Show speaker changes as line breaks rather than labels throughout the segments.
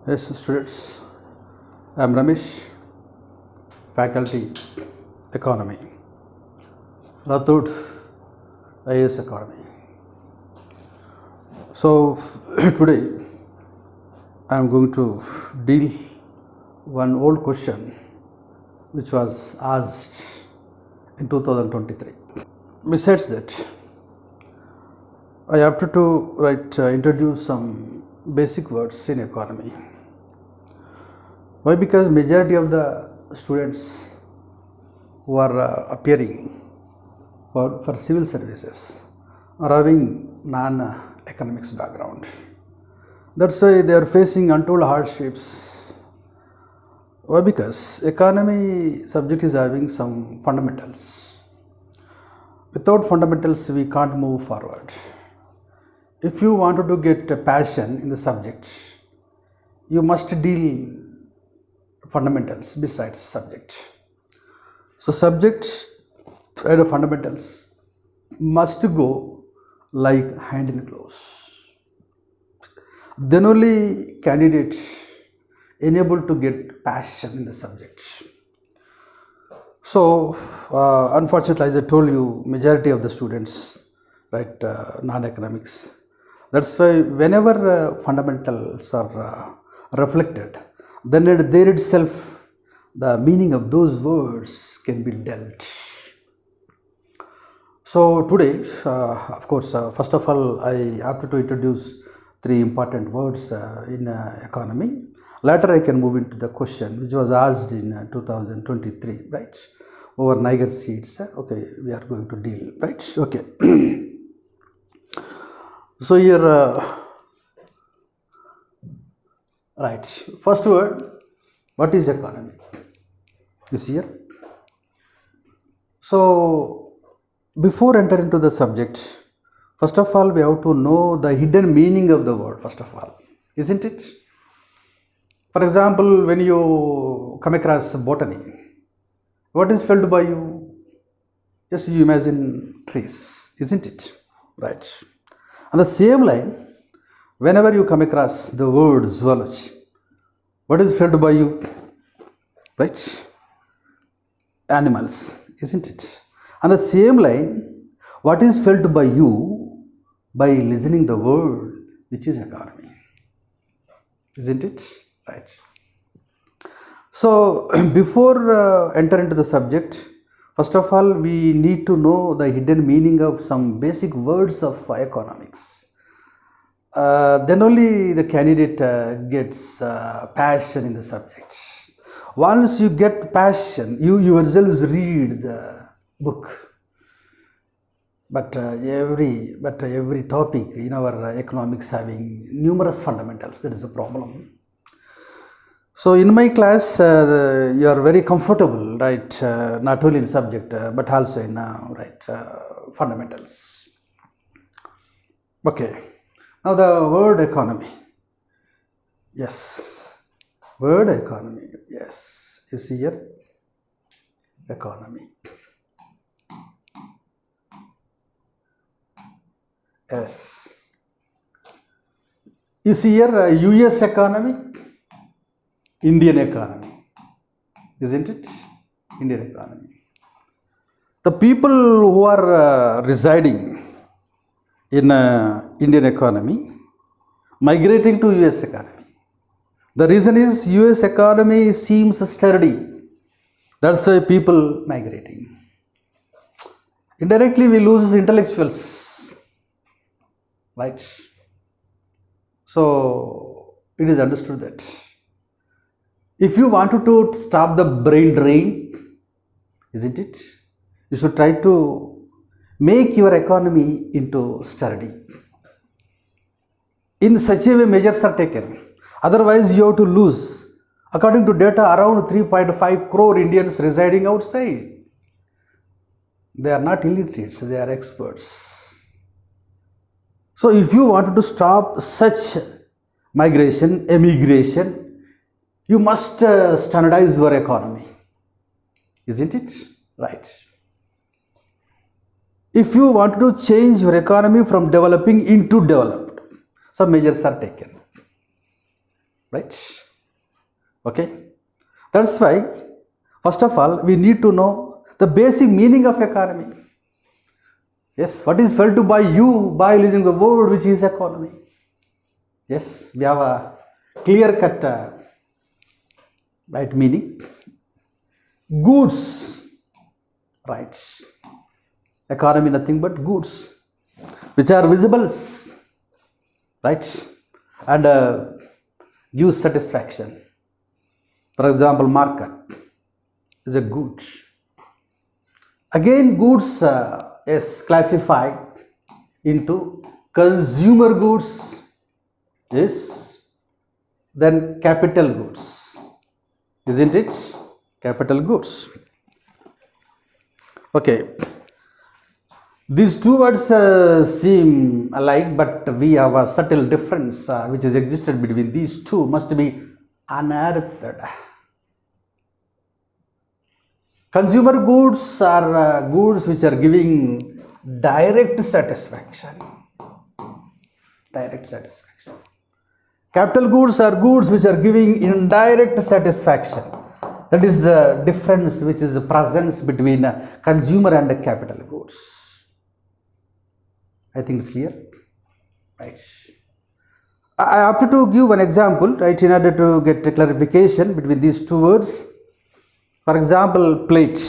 Yes, students, I am Ramesh, faculty, economy, Rathod, IAS Academy. So, today I am going to deal one old question which was asked in 2023. Besides that, I have to introduce some basic words in economy. Why? Because majority of the students who are appearing for civil services are having non-economics background. That's why they are facing untold hardships. Why? Because economy subject is having some fundamentals. Without fundamentals, we can't move forward. If you wanted to get a passion in the subject, you must deal fundamentals besides subject. So subject and the fundamentals must go like hand in gloves. Then only candidate enabled to get passion in the subject. So unfortunately, as I told you, majority of the students non-economics. That's why whenever fundamentals are reflected, then there itself the meaning of those words can be dealt. So today, of course, first of all, I have to introduce three important words in economy. Later, I can move into the question which was asked in 2023, right? Over Niger seeds. Okay, we are going to deal, right? Okay. So here, right. First word, what is economy? Is here. So before entering into the subject, first of all, we have to know the hidden meaning of the word. First of all, isn't it? For example, when you come across botany, what is felt by you? Just you imagine trees, isn't it? Right. On the same line, whenever you come across the word zoology, what is felt by you? Right? Animals, isn't it? On the same line, what is felt by you by listening the word, which is economy? Isn't it? Right. So, before enter into the subject, first of all, we need to know the hidden meaning of some basic words of economics. Then only the candidate gets passion in the subject. Once you get passion, you yourselves read the book. But every topic in our economics having numerous fundamentals. That is a problem. So in my class, you are very comfortable, right? Not only in subject, but also in fundamentals. Okay. Now the word economy. Yes. Word economy. Yes. You see here? Economy. Yes. You see here US economy, Indian economy. Isn't it? Indian economy. The people who are residing in Indian economy, migrating to US economy. The reason is US economy seems sturdy. That's why people migrating. Indirectly, we lose intellectuals, right? So it is understood that if you wanted to stop the brain drain, isn't it? You should try to make your economy into sturdy. In such a way, measures are taken. Otherwise, you have to lose. According to data, around 3.5 crore Indians residing outside. They are not illiterates, they are experts. So, if you wanted to stop such migration, emigration, you must standardize your economy. Isn't it? Right. If you want to change your economy from developing into developed, some measures are taken. right? Okay, that's why first of all we need to know the basic meaning of economy. Yes, what is felt by you by using the word which is economy? Yes, we have a clear cut right meaning. Goods, right? Economy nothing but goods which are visibles, right? And give satisfaction. For example, market is a good. Again, goods is classified into consumer goods, yes, then capital goods, isn't it? Capital goods. Okay, these two words seem alike, but we have a subtle difference which has existed between these two, must be unearthed. Consumer goods are goods which are giving direct satisfaction. Direct satisfaction. Capital goods are goods which are giving indirect satisfaction. That is the difference which is the presence between consumer and capital goods. I think it's clear, right? I have to give an example, right, in order to get a clarification between these two words. For example, plate.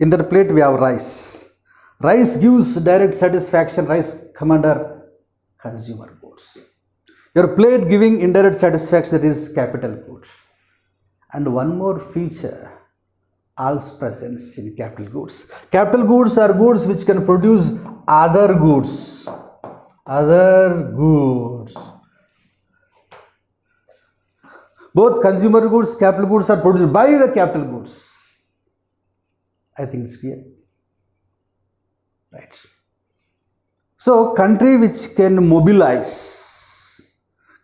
In that plate we have rice. Rice gives direct satisfaction. Rice come under consumer goods. Your plate giving indirect satisfaction, that is capital goods. And one more feature also presents in capital goods. Capital goods are goods which can produce other goods. Other goods. Both consumer goods, capital goods are produced by the capital goods. I think it's clear, right? So, country which can mobilize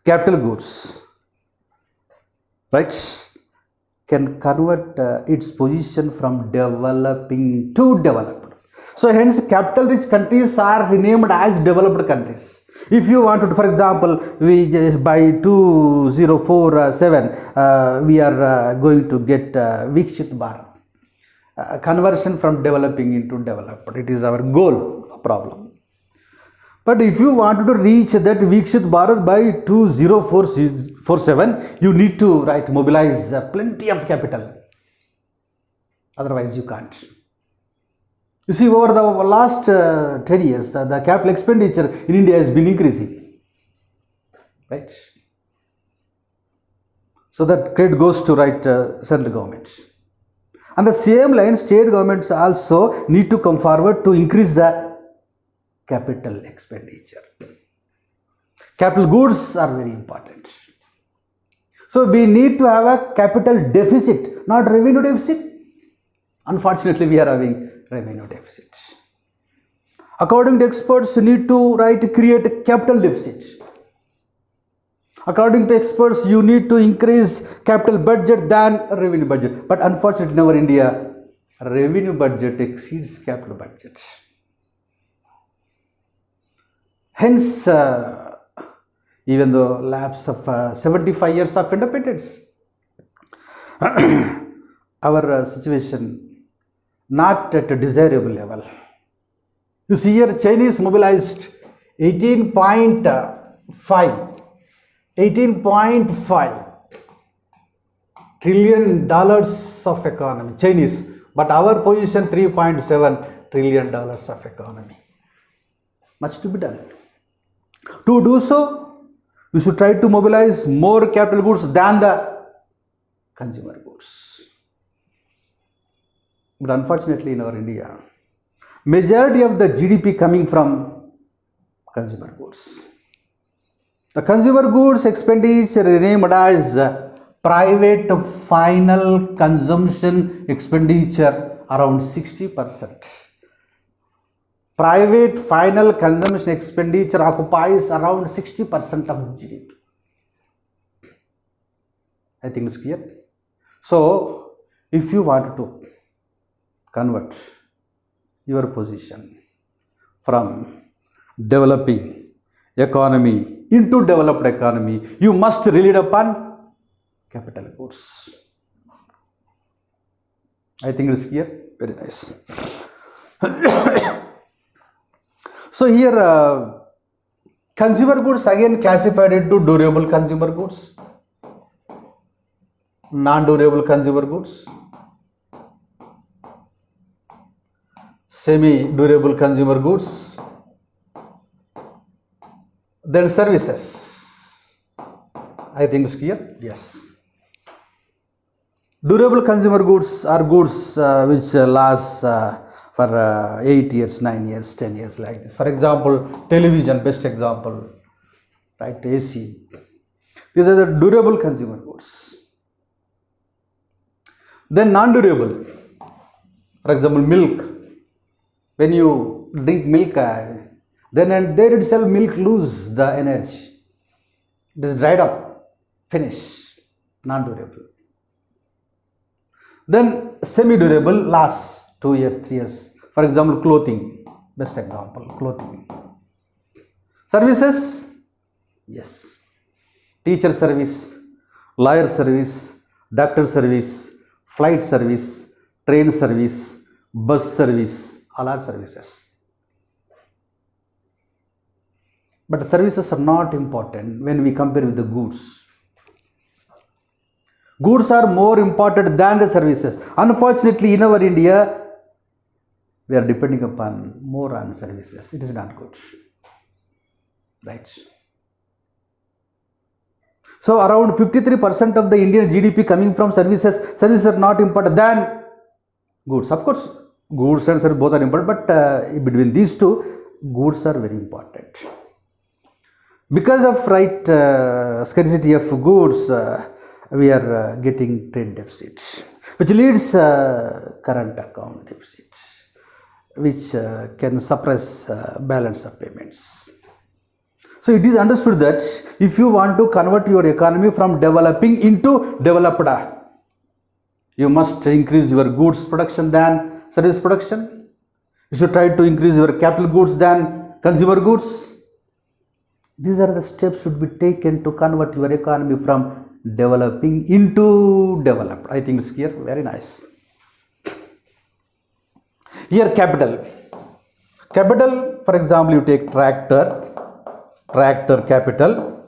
capital goods, right, can convert its position from developing to developed. So, hence capital rich countries are renamed as developed countries. If you want to, for example, we just by 2047 we are going to get Vikshit Bharat, conversion from developing into developed. It is our goal, problem. But if you want to reach that Vikshit Bharat by 2047, you need to mobilize plenty of capital. Otherwise, you can't. You see, over the last 10 years, the capital expenditure in India has been increasing, right? So that credit goes to central government. And the same line, state governments also need to come forward to increase the capital expenditure. Capital goods are very important. So we need to have a capital deficit, not revenue deficit. Unfortunately, we are having revenue deficit. According to experts, you need to create a capital deficit. According to experts, you need to increase capital budget than revenue budget. But unfortunately, in our India, revenue budget exceeds capital budget. Hence, even though lapse of 75 years of independence, our situation not at a desirable level. You see here, Chinese mobilized $18.5 trillion of economy, Chinese, but our position $3.7 trillion of economy. Much to be done. To do so, we should try to mobilize more capital goods than the consumer goods. But unfortunately, in our India, majority of the GDP coming from consumer goods. The consumer goods expenditure named as private final consumption expenditure around 60%. Private final consumption expenditure occupies around 60% of GDP. I think it's clear. So, if you want to convert your position from developing economy into developed economy, you must rely upon capital goods. I think it's clear. Very nice. So here consumer goods again classified into durable consumer goods, non-durable consumer goods, semi-durable consumer goods, then services. I think it's clear. Yes. Durable consumer goods are goods which last for 8 years, 9 years, 10 years like this. For example, television, best example, right? AC. These are the durable consumer goods. Then non-durable. For example, milk. When you drink milk, then and there itself milk lose the energy. It is dried up, finish, non-durable. Then semi-durable lasts 2 years, 3 years. For example, clothing, best example, clothing. Services, yes. Teacher service, lawyer service, doctor service, flight service, train service, bus service, all are services. But services are not important when we compare with the goods. Goods are more important than the services. Unfortunately, in our India, we are depending upon more on services. It is not good. Right. So, around 53% of the Indian GDP coming from services. Services are not important than goods. Of course, goods and services both are important, but between these two, goods are very important. Because of scarcity of goods, we are getting trade deficit, which leads current account deficit, which can suppress balance of payments. So it is understood that if you want to convert your economy from developing into developed, you must increase your goods production than service production. You should try to increase your capital goods than consumer goods. These are the steps should be taken to convert your economy from developing into developed. I think it's clear. Very nice. Here capital. Capital, for example, you take tractor capital.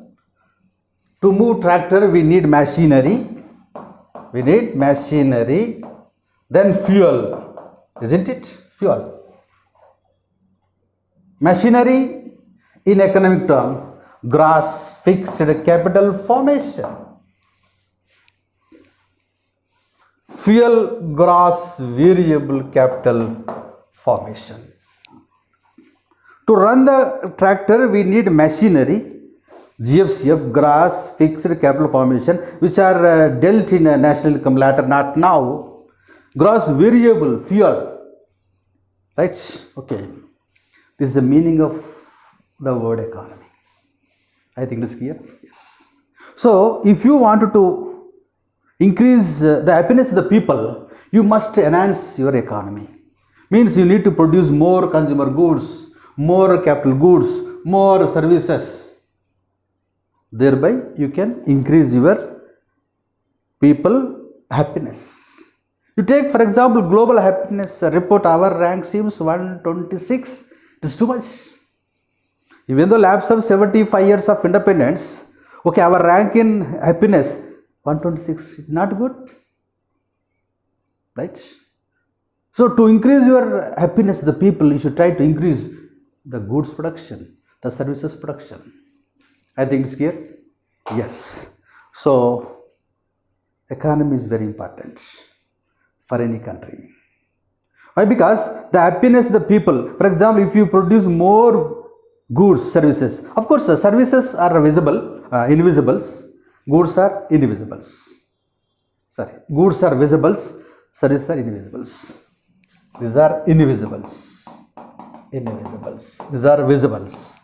To move tractor, we need machinery. Then fuel, isn't it? Fuel. Machinery, in economic term, gross fixed capital formation. Fuel, gross variable capital formation. To run the tractor, we need machinery, GFCF, gross fixed capital formation, which are dealt in a national income ladder, not now. Gross variable fuel, right? Okay. This is the meaning of the word economy. I think this is clear. Yes. So, if you want to increase the happiness of the people, you must enhance your economy. Means you need to produce more consumer goods, more capital goods, more services. Thereby, you can increase your people happiness. You take, for example, global happiness report, our rank seems 126. It is too much. Even though lapse of 75 years of independence, okay, our rank in happiness 126 is not good, right? So, to increase your happiness, the people, you should try to increase the goods production, the services production. I think it's clear. Yes. So, economy is very important for any country. Why? Because the happiness of the people, for example, if you produce more goods, services, of course, services are visible, invisibles, goods are indivisibles. Sorry, goods are visibles, services are invisibles. These are invisibles. These are visibles.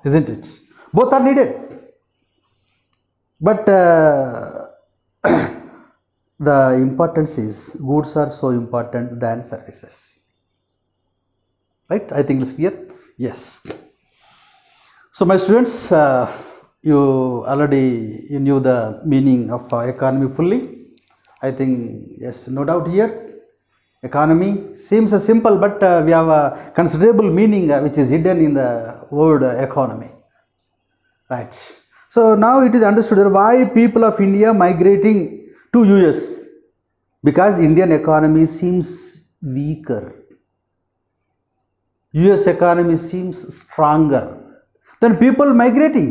Isn't it? Both are needed. But the importance is goods are so important than services. Right? I think it's clear. Yes. So my students, you already knew the meaning of economy fully. I think yes, no doubt here. Economy seems simple, but we have a considerable meaning which is hidden in the word economy. Right. So now it is understood why people of India migrating to US, because Indian economy seems weaker. US economy seems stronger than people migrating.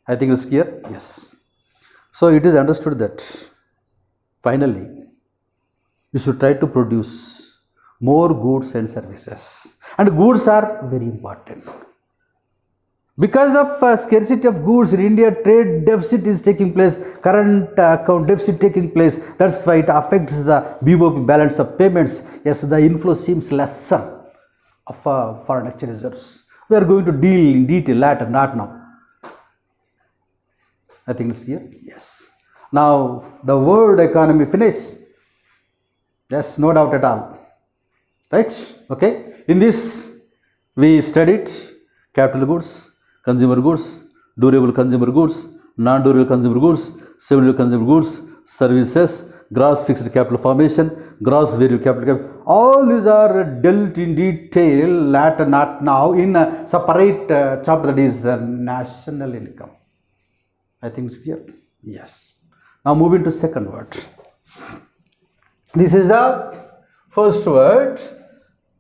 I think it's clear. Yes. So it is understood that finally we should try to produce more goods and services, and goods are very important. Because of scarcity of goods in India, trade deficit is taking place, current account deficit taking place. That's why it affects the BOP, balance of payments. Yes, the inflow seems lesser of foreign exchange reserves. We are going to deal in detail later, not now. I think it's clear. Yes. Now the word economy finished. Yes, no doubt at all. Right? Okay. In this we studied capital goods, consumer goods, durable consumer goods, non-durable consumer goods, semi-durable consumer goods, services, gross fixed capital formation, gross variable capital. All these are dealt in detail later, not now, in a separate chapter, that is national income. I think it's clear. Yes. Now moving to second word. This is the first word.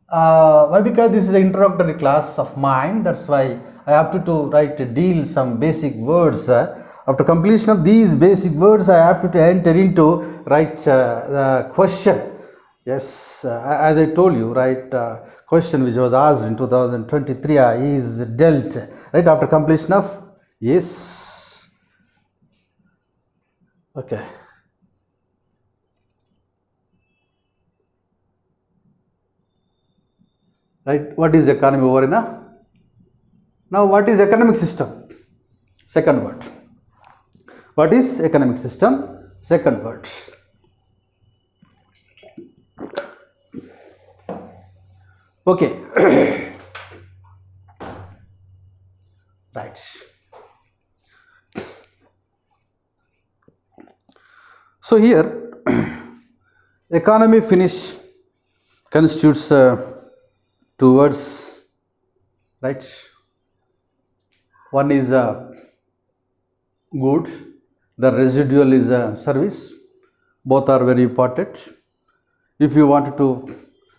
Why? Because this is an introductory class of mine. That's why I have to deal some basic words. After completion of these basic words, I have to enter into the question. Yes, as I told you, question which was asked in 2023 is dealt right after completion of yes. Okay. Right, what is economy over in a? Now what is economic system? Second word. What is economic system? Second word. Okay. Right. So here economy finish constitutes two words, right? One is good, the residual is service. Both are very important. If you wanted to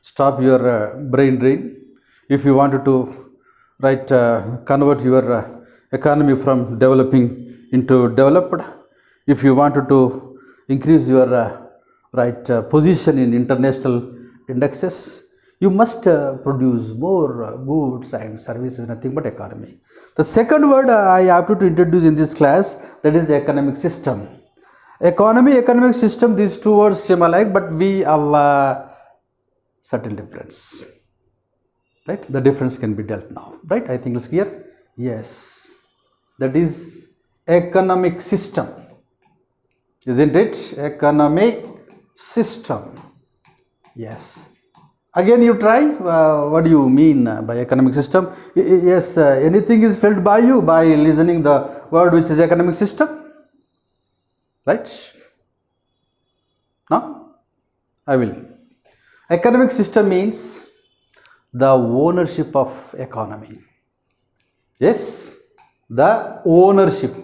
stop your brain drain, if you wanted to convert your economy from developing into developed, if you wanted to increase your position in international indexes, you must produce more goods and services, nothing but economy. The second word I have to introduce in this class, that is economic system. Economy, economic system, these two words seem alike, but we have a certain difference. Right? The difference can be dealt now. Right? I think it's clear. Yes. That is economic system. Isn't it? Economic system. Yes. Again you try, what do you mean by economic system? Yes, anything is felt by you by listening the word which is economic system, right? Now, I will. Economic system means the ownership of economy. Yes, the ownership.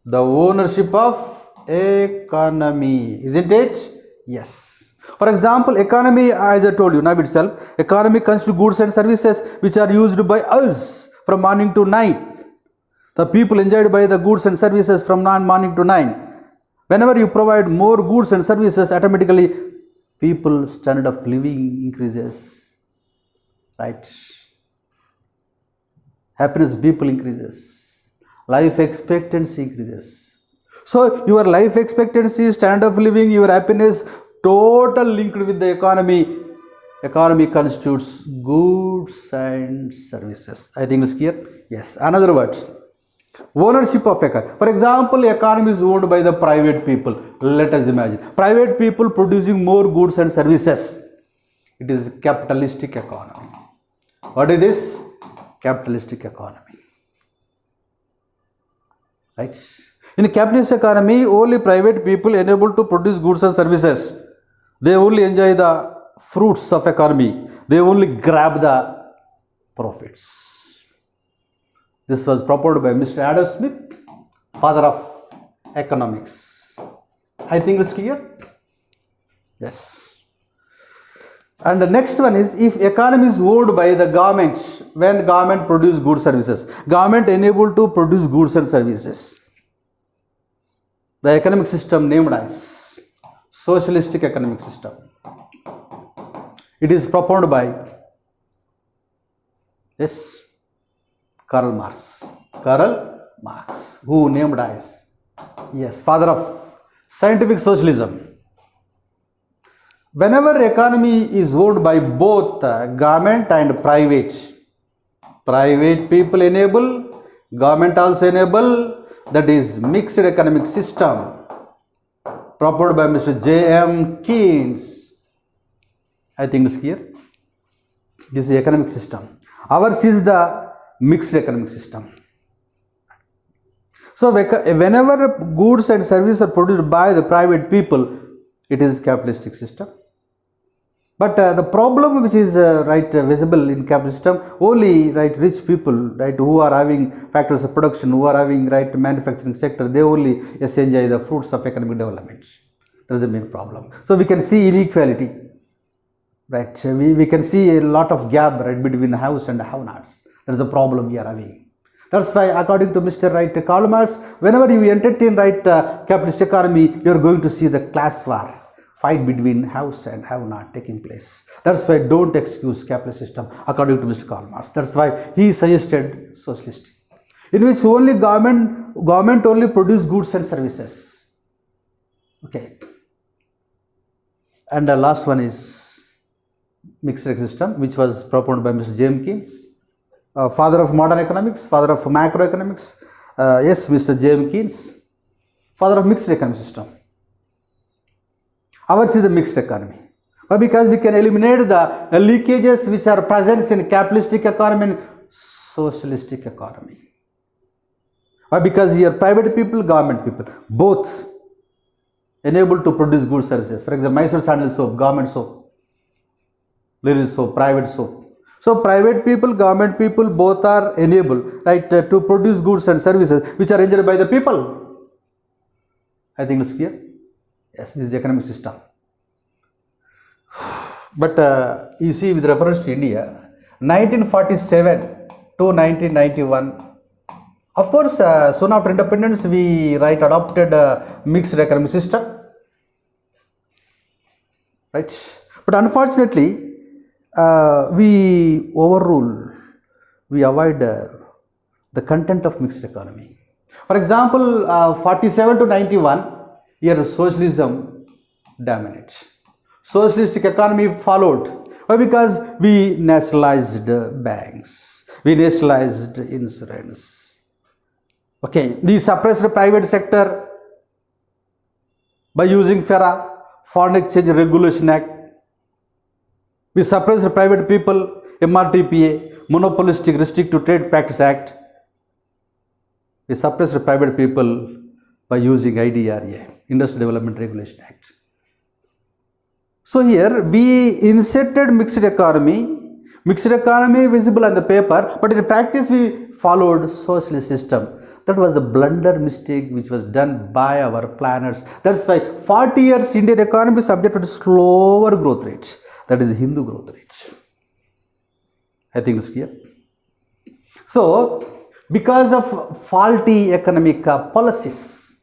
The ownership of economy, isn't it? Yes. For example, economy, as I told you now itself, economy constitutes goods and services which are used by us from morning to night. The people enjoyed by the goods and services from morning to night. Whenever you provide more goods and services, automatically people's standard of living increases. Right? Happiness of people increases. Life expectancy increases. So your life expectancy, standard of living, your happiness, total linked with the economy. Economy constitutes goods and services. I think it's clear. Yes. Another word. Ownership of economy. For example, economy is owned by the private people. Let us imagine. Private people producing more goods and services. It is capitalistic economy. What is this? Capitalistic economy. Right? In a capitalist economy, only private people enabled to produce goods and services. They only enjoy the fruits of economy. They only grab the profits. This was proposed by Mr. Adam Smith, father of economics. I think it's clear? Yes. And the next one is, if economy is owned by the government, when government produce goods services, government enabled to produce goods and services. The economic system named as socialistic economic system. It is proposed by, yes, Karl Marx. Karl Marx, who named as, yes, father of scientific socialism. Whenever economy is owned by both government and private people enable, government also enable, that is mixed economic system proposed by Mr. J.M. Keynes. I think it's clear. This is the economic system. Ours is the mixed economic system. So whenever goods and services are produced by the private people, it is capitalistic system. But the problem which is visible in capitalist system, only rich people who are having factors of production, who are having manufacturing sector, they only enjoy the fruits of economic development. That is the main problem. So we can see inequality. We can see a lot of gap between haves and have-nots. That is the problem we are having. That's why, according to Mr. Karl Marx, whenever you entertain capitalist economy, you are going to see the class war, fight between haves and have-not taking place. That's why don't excuse capitalist system, according to Mr. Karl Marx. That's why he suggested socialist, in which only government only produce goods and services. Okay. And the last one is mixed system, which was proposed by Mr. James Keynes, father of modern economics, father of macroeconomics. Yes, Mr. James Keynes, father of mixed economic system. Ours is a mixed economy. Why? Because we can eliminate the leakages which are present in capitalistic economy and socialistic economy. Why? Because here private people, government people, both enabled to produce good services. For example, Mysore sandal soap, government soap, Lily soap, private soap. So private people, government people, both are enabled to produce goods and services which are enjoyed by the people. I think it's clear. Yes, this is the economic system. But you see, with reference to India, 1947 to 1991, of course, soon after independence, we adopted a mixed economic system. Right? But unfortunately, we avoid the content of mixed economy. For example, 47 to 91, here socialism dominates. Socialistic economy followed. Why? Because we nationalized banks, we nationalized insurance. Okay, we suppressed the private sector by using FERA, Foreign Exchange Regulation Act. We suppressed the private people, MRTPA, Monopolistic Restrictive Trade Practice Act. We suppressed the private people by using IDRA, Industrial Development Regulation Act. So here we inserted mixed economy visible on the paper, but in practice we followed socialist system. That was a blunder mistake which was done by our planners. That's why 40 years Indian economy is subject to slower growth rates. That is Hindu growth rates. I think it's clear. So because of faulty economic policies,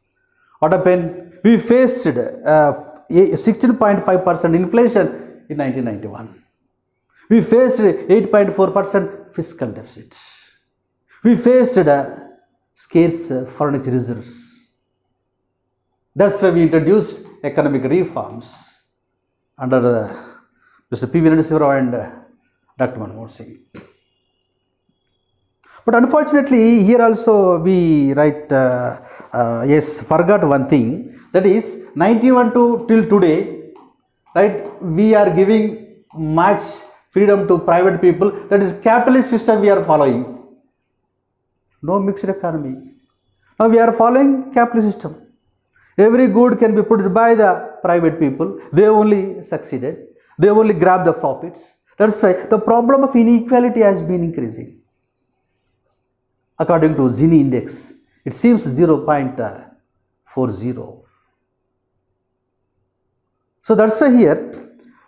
what happened? We faced 16.5% inflation in 1991. We faced 8.4% fiscal deficit. We faced scarce foreign exchange reserves. That's why we introduced economic reforms under Mr. P.V. Narasimha and Dr. Manmohan Singh. But unfortunately, here also we forgot one thing. That is 91 to till today, we are giving much freedom to private people. That is capitalist system we are following. No mixed economy. Now we are following capitalist system. Every good can be put by the private people. They only succeeded. They only grab the profits. That's why the problem of inequality has been increasing. According to Gini index, it seems 0.40. So that's why here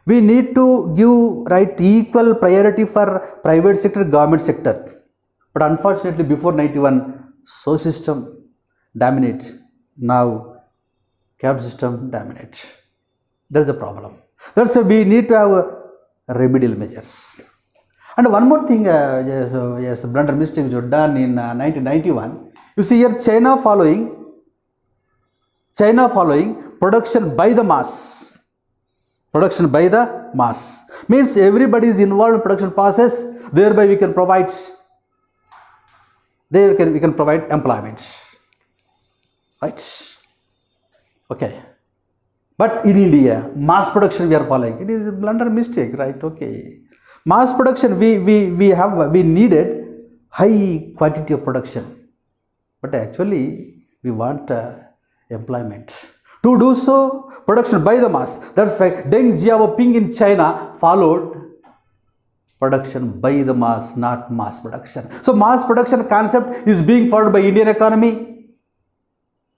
we need to give equal priority for private sector, government sector. But unfortunately, before 91, social system dominates. Now, capital system dominates. There is a problem. That's why we need to have remedial measures. And one more thing, yes, blunder mistake which was done in 1991. You see here, China following production by the mass. Production by the mass means everybody is involved in production process. Thereby, we can provide. We can provide employment, right? Okay. But in India, mass production we are following. It is a blunder mistake, right? Okay. Mass production we needed high quantity of production, but actually we want employment. To do so, production by the mass. That's why Deng Xiaoping in China followed production by the mass, not mass production. So mass production concept is being followed by Indian economy.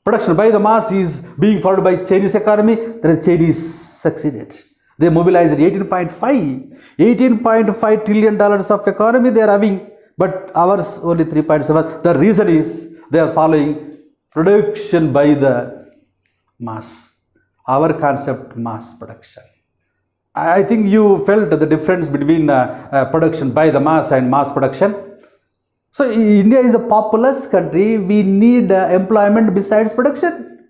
Production by the mass is being followed by Chinese economy. The Chinese succeeded. They mobilized $18.5 trillion of economy they are having, but ours only 3.7. The reason is they are following production by the mass. Our concept, mass production. I think you felt the difference between production by the mass and mass production. So India is a populous country. We need employment besides production.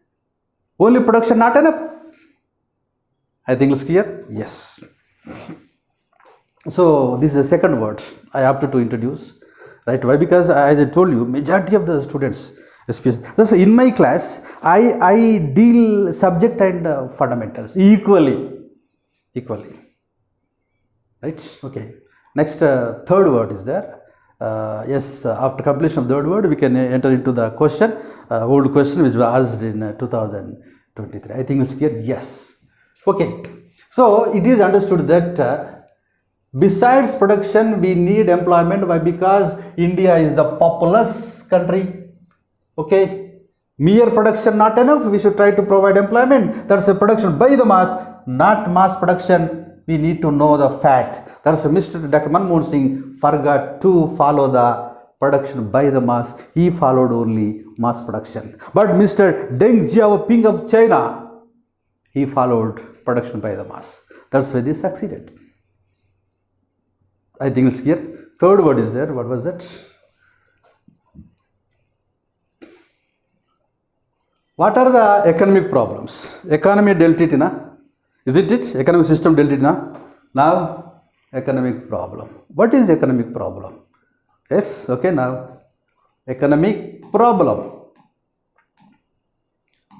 Only production not enough. I think it's clear? Yes. So this is the second word I have to introduce. Right? Why? Because as I told you, majority of the students, especially, that's why in my class, I deal subject and fundamentals equally. Right? Okay. Next, third word is there. Yes, after completion of the third word, we can enter into the question, old question which was asked in 2023. I think it's clear. Yes. Okay. So it is understood that besides production, we need employment. Why? Because India is the populous country. Okay. Mere production not enough. We should try to provide employment. That's the production by the mass, not mass production. We need to know the fact. That's Mr. Dr. Manmohan Singh forgot to follow the production by the mass. He followed only mass production. But Mr. Deng Xiaoping of China, he followed production by the mass. That's why they succeeded. I think it's clear. Third word is there. What was that? What are the economic problems? Economy dealt it, isn't it? Economic system dealt it, Now, economic problem. What is economic problem? Yes, okay, now. Economic problem.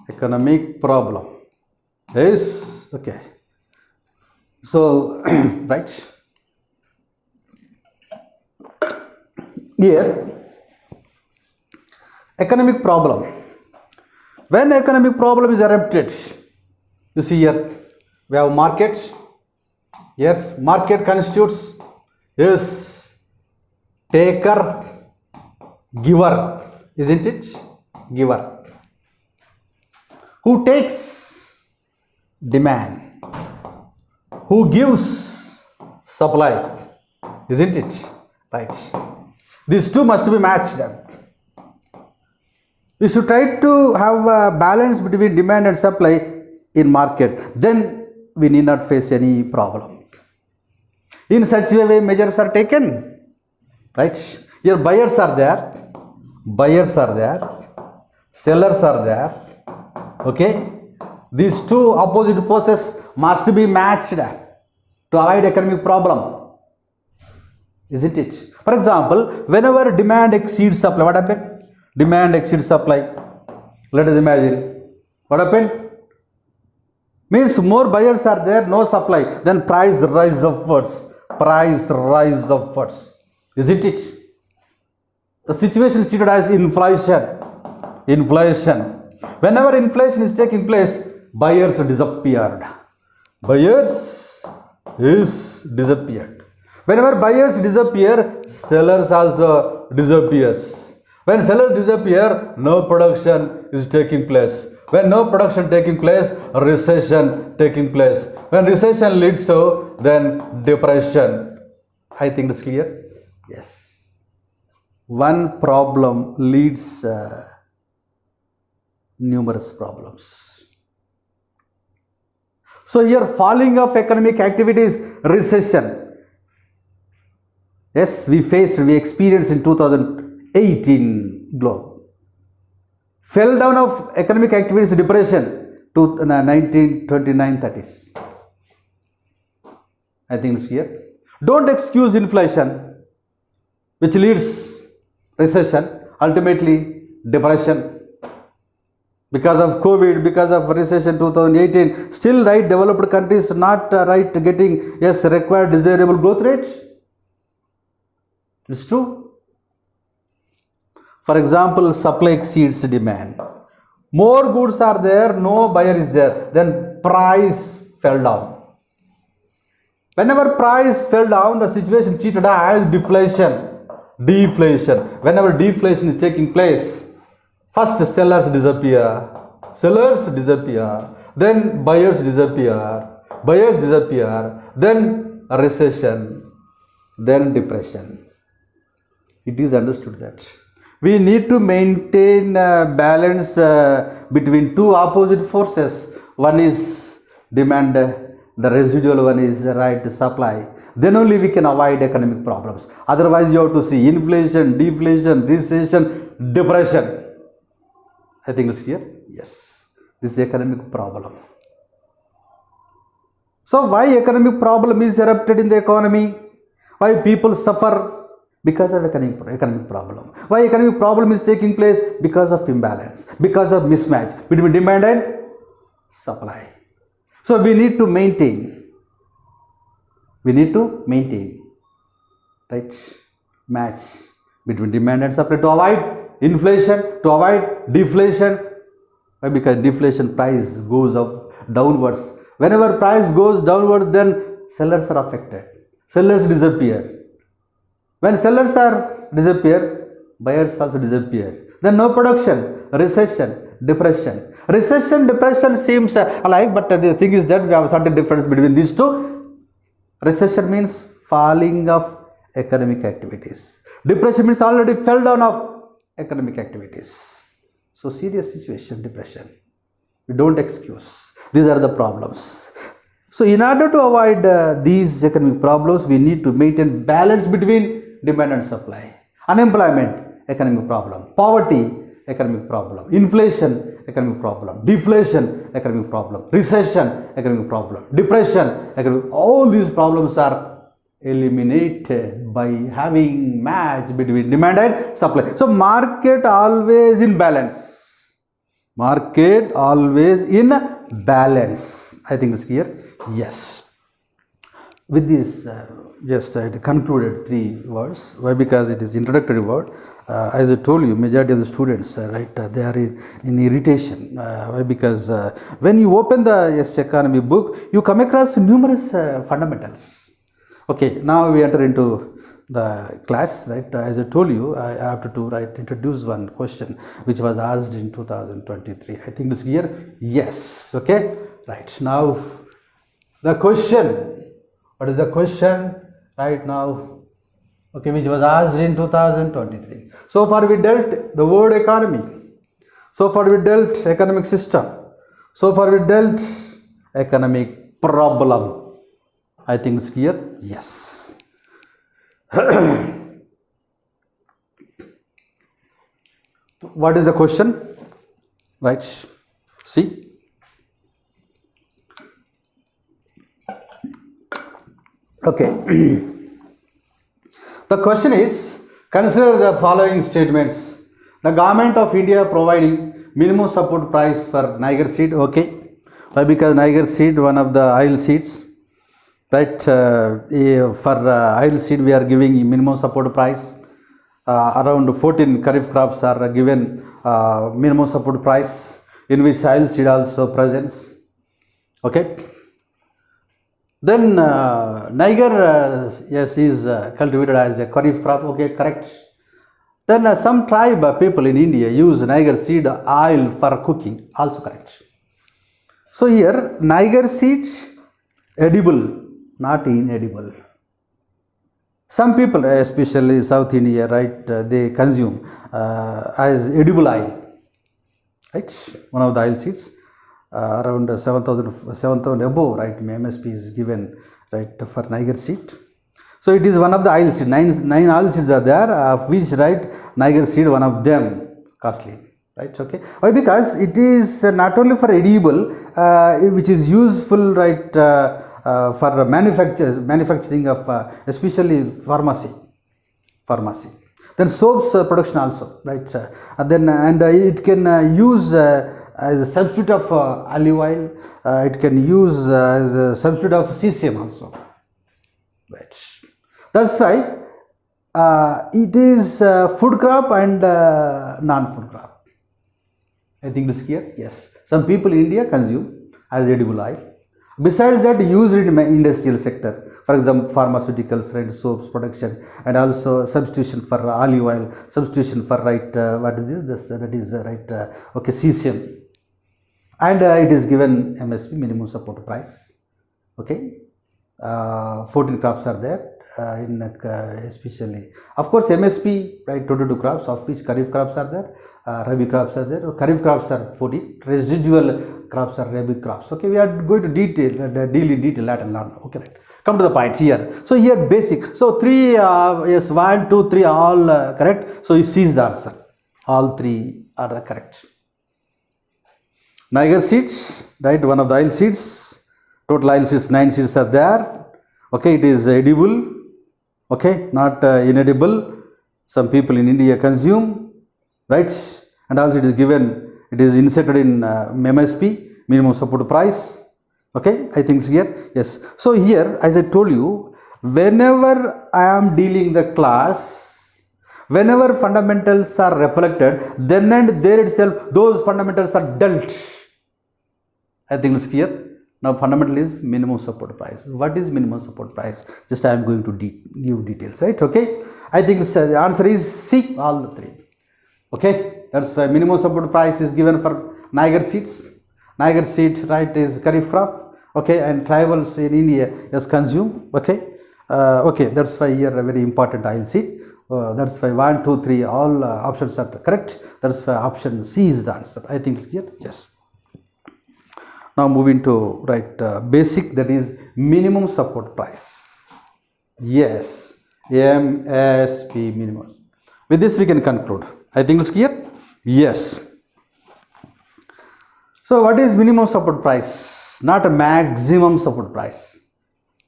Economic problem. Yes, okay. So, right. Here, economic problem. When economic problem is erupted, you see here, we have markets. Here, market constitutes, yes, taker, giver, isn't it? Giver. Who takes? Demand. Who gives? Supply, isn't it? Right. These two must be matched up. We should try to have a balance between demand and supply in market. Then we need not face any problem. In such a way, measures are taken. Right? Here buyers are there, sellers are there. Okay? These two opposite forces must be matched to avoid economic problem. Isn't it? For example, whenever demand exceeds supply, what happened? Demand exceeds supply. Let us imagine. What happened? Means more buyers are there, no supply. Then price rises upwards. price rise upwards, isn't it? The situation is treated as inflation. Inflation. Whenever inflation is taking place, buyers disappeared. Buyers is disappeared. Whenever buyers disappear, sellers also disappears. When sellers disappear, no production is taking place. When no production taking place, recession taking place. When recession leads to then depression. I think it's clear? Yes. One problem leads numerous problems. So here falling of economic activities, recession. Yes, we experienced in 2018 globe. Fell down of economic activities, depression to 1929 30s. I think it's here. Don't excuse inflation, which leads recession, ultimately depression. Because of COVID, because of recession 2018, still right developed countries not right getting required desirable growth rates. It's true. For example, supply exceeds demand. More goods are there, no buyer is there. Then price fell down. Whenever price fell down, the situation treated as deflation. Deflation. Whenever deflation is taking place, first sellers disappear. Sellers disappear. Then buyers disappear. Buyers disappear. Then recession. Then depression. It is understood that we need to maintain balance between two opposite forces. One is demand, the residual one is supply. Then only we can avoid economic problems. Otherwise, you have to see inflation, deflation, recession, depression. I think it's here. Yes, this is economic problem. So why economic problem is erupted in the economy? Why people suffer? Because of economic problem. Why economic problem is taking place? Because of imbalance, because of mismatch between demand and supply. So we need to maintain, right, match between demand and supply to avoid inflation, to avoid deflation. Why? Because deflation, price goes up downwards. Whenever price goes downward, then sellers are affected. Sellers disappear. When sellers are disappear, buyers also disappear. Then no production, recession, depression. Recession, depression seems alike, but the thing is that we have a certain difference between these two. Recession means falling of economic activities. Depression means already fell down of economic activities. So serious situation, depression. We don't excuse. These are the problems. So in order to avoid these economic problems, we need to maintain balance between demand and supply. Unemployment, economic problem. Poverty, economic problem. Inflation, economic problem. Deflation, economic problem. Recession, economic problem. Depression, economic. All these problems are eliminated by having match between demand and supply. So market always in balance. Market always in balance. I think it's clear. Yes. With this, just I concluded 3 words. Why? Because it is introductory word. As I told you, majority of the students, they are in irritation. Why? Because when you open the economy book, you come across numerous fundamentals. Okay, now we enter into the class, right? As I told you, I have to introduce one question which was asked in 2023. I think this year, yes. Okay, right. Now the question. What is the question right now? Okay, which was asked in 2023. So far we dealt the word economy. So far we dealt economic system. So far we dealt economic problem. I think it's clear. Yes. What is the question? Right. See. Okay. The question is, consider the following statements. The government of India providing minimum support price for Niger seed. Okay. Why? Because Niger seed, one of the oil seeds. right? For oilseed we are giving minimum support price. Around 14 kharif crops are given minimum support price, in which oilseed also presents. Okay. Then Niger, yes, is cultivated as a kharif crop. Okay, correct. Then some tribe people in India use Niger seed oil for cooking. Also correct. So here Niger seeds edible, not inedible. Some people, especially South India, right, they consume as edible oil. Right, one of the oil seeds. Around 7,000 above, right, MSP is given, right, for Niger seed. So it is one of the oil seed. Nine oil seeds are there, of which, right, Niger seed one of them costly, right? Okay. Why? Because it is not only for edible, which is useful, right, for manufacturing of especially pharmacy. Then soaps production also, right? And it can use as a substitute of olive oil. It can use as a substitute of sesame also, right? That's why it is food crop and non-food crop. I think this is clear. Yes, some people in India consume as edible oil. Besides that, used in industrial sector. For example, pharmaceuticals, right, soaps production, and also substitution for olive oil, substitution for, right, what is this? That is right, okay, sesame, and it is given MSP, minimum support price. Okay, 14 crops are there in especially, of course, MSP, right, 22 crops, of which kharif crops are there, rabi crops are there. Kharif crops are 40, residual crops are rabi crops. Okay, we are going to deal in detail later on. Okay, right. Come to the point here. So here basic. So 3, yes, 1, 2, 3 all correct. So you see the answer. All 3 are the correct. Niger seeds, right, one of the oil seeds. Total oil seeds, 9 seeds are there. Okay, it is edible. Okay, not inedible. Some people in India consume, right, and also it is given. It is inserted in MSP, minimum support price. Okay, I think here, yes. So here, as I told you, whenever I am dealing the class, whenever fundamentals are reflected, then and there itself, those fundamentals are dealt. I think it's clear. Now, fundamental is minimum support price. What is minimum support price? Just I am going to give details, right? Okay, I think the answer is C, all the 3. Okay, that's why minimum support price is given for Niger seeds. Niger seed, right, is kharif crop. Okay, and tribals in India is consume. Okay, okay, that's why here a very important oil seed. That's why 1, 2, 3 all options are correct. That's why option C is the answer. I think it's clear. Yes. Now moving to, right, basic, that is minimum support price. Yes, MSP minimum. With this we can conclude. I think it's clear. Yes. So what is minimum support price? Not a maximum support price.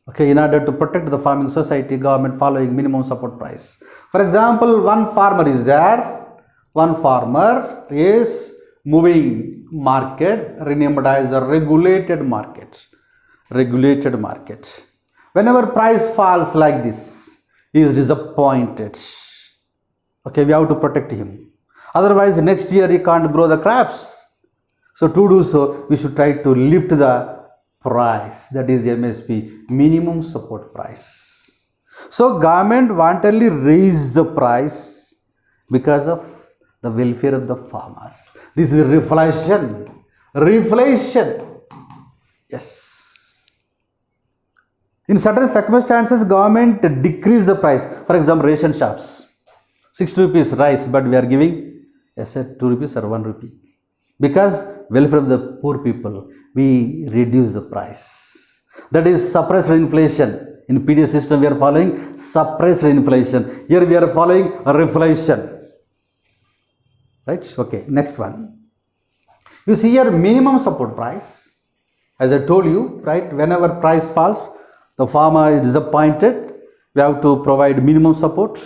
Okay, in order to protect the farming society, government following minimum support price. For example, one farmer is there. One farmer is moving market, renamed as a regulated market. Regulated market. Whenever price falls like this, he is disappointed. Okay, we have to protect him. Otherwise, next year he can't grow the crops. So to do so, we should try to lift the price, that is MSP, minimum support price. So government wantonly raise the price because of the welfare of the farmers. This is reflation. Yes. In certain circumstances, government decrease the price. For example, ration shops, 60 rupees rice, but we are giving, yes, 2 rupees or 1 rupee. Because welfare of the poor people, we reduce the price. That is suppressed inflation. In PDF system, we are following suppressed inflation. Here we are following reflation. Right? Okay, next one. You see here minimum support price. As I told you, right, whenever price falls, the farmer is disappointed. We have to provide minimum support.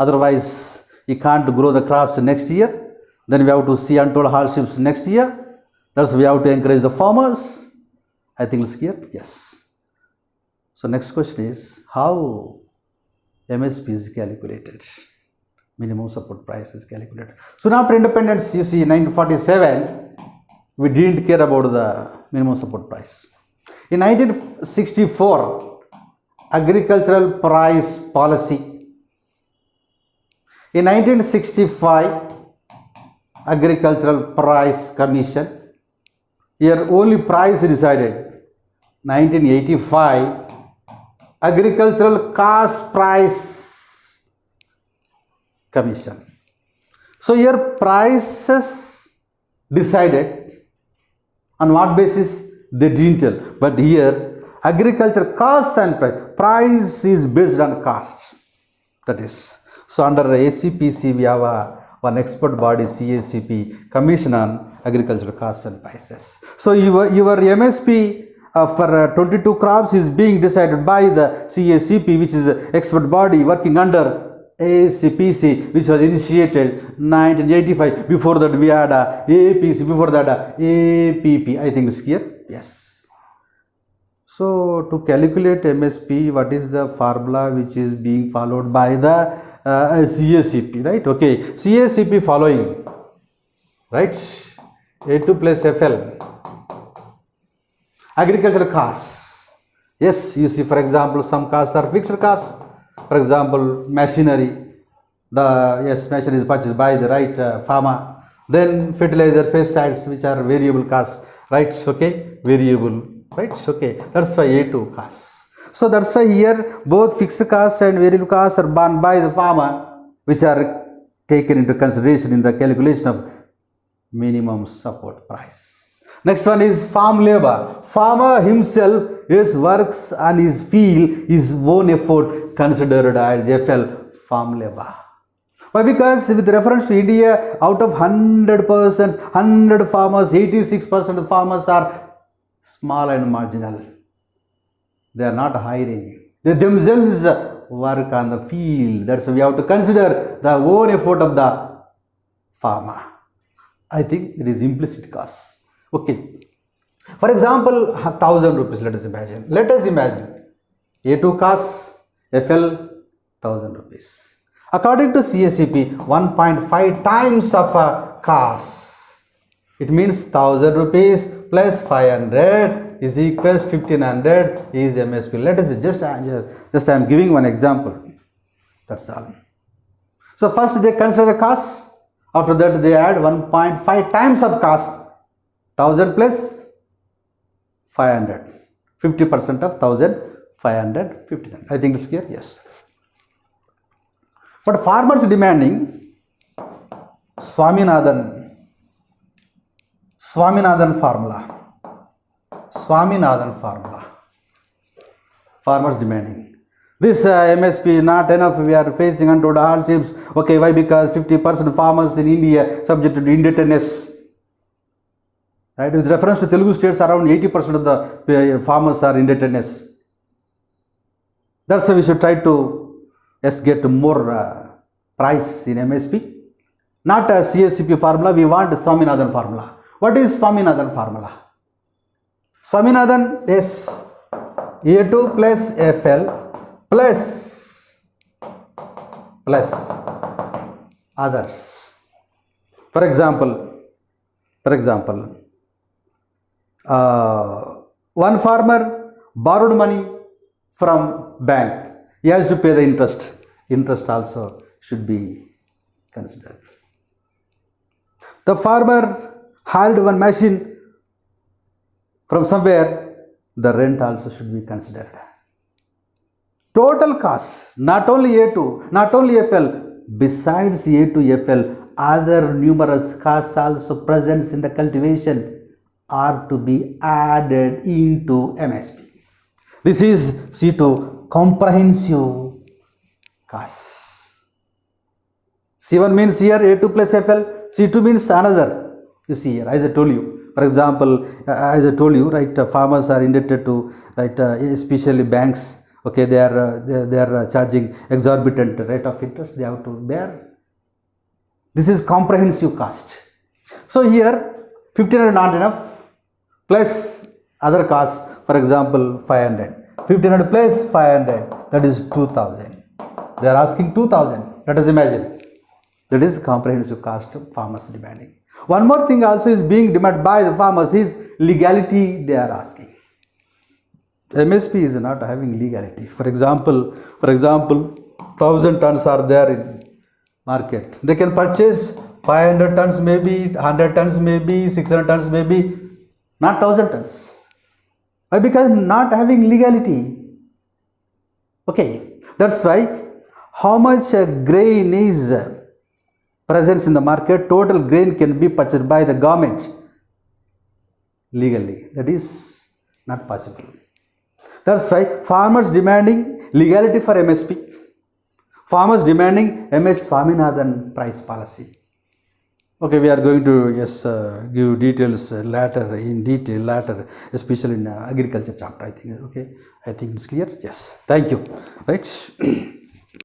Otherwise, he can't grow the crops next year. Then we have to see untold hardships next year. That's why we have to encourage the farmers. I think it's clear. Yes. So next question is how MSP is calculated. Minimum support price is calculated. Soon after independence, you see 1947, we didn't care about the minimum support price. In 1964, agricultural price policy. In 1965, agricultural price commission. Here only price decided. 1985, agricultural cost price commission. So here prices decided on what basis they didn't tell, but here agriculture cost and price is based on cost. That is, so under ACPC we have one expert body, CACP, Commission on Agricultural Costs and Prices. So your MSP for 22 crops is being decided by the CACP, which is an expert body working under ACPC, which was initiated 1985. Before that we had APC, before that APP. I think it's here. Yes. So to calculate MSP, what is the formula which is being followed by the CACP, right? Okay, CACP following, right? A2 plus FL, agricultural costs. Yes, you see, for example, some costs are fixed costs. For example, machinery, machinery is purchased by the farmer. Then fertilizer, pesticides, which are variable costs, right? Okay, variable, right? Okay, that's why A2 costs. So that's why here both fixed costs and variable costs are borne by the farmer, which are taken into consideration in the calculation of minimum support price. Next one is farm labor. Farmer himself works on his field, his own effort considered as FL, farm labor. Why? Because with reference to India, out of 100%, 100 farmers, 86% of farmers are small and marginal. They are not hiring. They themselves work on the field. That's why we have to consider the own effort of the farmer. I think it is implicit cost. Okay. For example, 1,000 rupees, let us imagine. Let us imagine A2 costs, FL 1,000 rupees. According to CACP, 1.5 times of a cost. It means 1,000 rupees plus 500 is equals 1,500 is MSP. Let us just I am giving one example. That's all. So first they consider the cost. After that they add 1.5 times of cost. 1,000 plus 500. 50% of 1,000, 500, 1,500. I think it's clear. Yes. But farmers demanding Swaminathan formula. Swaminathan formula. Farmers demanding. This MSP not enough. We are facing untold hardships. Okay, why? Because 50% farmers in India subject to indebtedness. Right? With reference to Telugu states, around 80% of the farmers are indebtedness. That's why we should try to get more price in MSP. Not a CACP formula. We want Swaminathan formula. What is Swaminathan formula? Swaminathan is A2 plus FL plus others. For example, one farmer borrowed money from bank. He has to pay the interest. Interest also should be considered. The farmer hired one machine from somewhere, the rent also should be considered. Total cost, not only A2, not only FL, besides A2, FL, other numerous costs also present in the cultivation are to be added into MSP. This is C2, comprehensive costs. C1 means here A2 plus FL, C2 means another. You see here, as I told you. For example, as I told you, right, farmers are indebted to, right, especially banks. Okay, they are charging exorbitant rate of interest. They have to bear. This is comprehensive cost. So here, 1,500 not enough, plus other costs. For example, 500. 1500 plus 500, that is 2000. They are asking 2000. Let us imagine. That is comprehensive cost of farmers demanding. One more thing also is being demanded by the farmers is legality they are asking. MSP is not having legality. For example, 1000 tons are there in market. They can purchase 500 tons maybe, 100 tons maybe, 600 tons maybe, not 1000 tons. Why? Because not having legality. Okay, that's why how much grain is presence in the market, total grain can be purchased by the government legally. That is not possible. That's why farmers demanding legality for MSP. Farmers demanding MS Swaminathan price policy. Okay, we are going to give details later, especially in agriculture chapter. I think. Okay, I think it's clear. Yes. Thank you. Right.